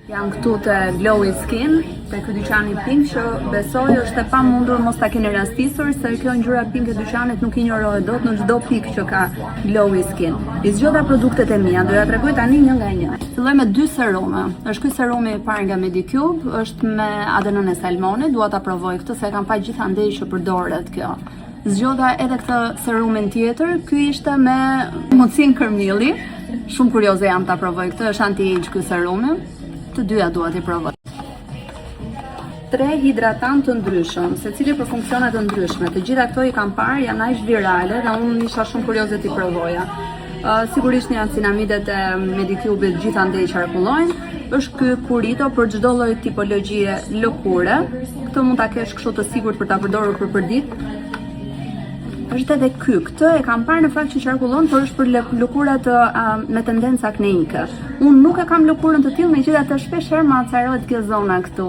Jam këtu të Glowy Skin, te ky dyqani pink që besoj është e pamundur mos ta keni rastisur, se kjo ngjyra pink e dyqanit nuk injorohet dot në çdo pikë që ka Glowy Skin. I zgjodha produktet e mia, do ja tregoj tani një nga një. Filloj me dy serume. Është ky serumi i parë nga Medicube, është me adenën e salmonit, dua ta provoj këtë se kam pa gjithandej që përdoret kjo. Zgjodha edhe këtë serumin tjetër, ky ishte me mocin kërmilli. Shumë kurioze jam ta provoj këtë, është anti-age ky serumi. Të dyja dua t'i provoj. 3 hidratant të ndryshëm, secili për funksione të ndryshme. Të gjitha këto i kam parë, janë aq virale dhe unë isha shumë kurioze t'i provoja. Sigurisht niacinamidet e Medicube-it gjithandej qarkullojnë. Është ky Purito për çdo lloj tipologjie lëkure. Këtë mund ta kesh kështu të sigurt për ta përdorur për përdit. Është edhe ky, këtë e kam parë në fakt që qarkullon, por është për lëkurat me tendencë akneike. Unë nuk e kam lëkurën të tillë, megjithatë shpeshherë më acarohet kjo zona këtu.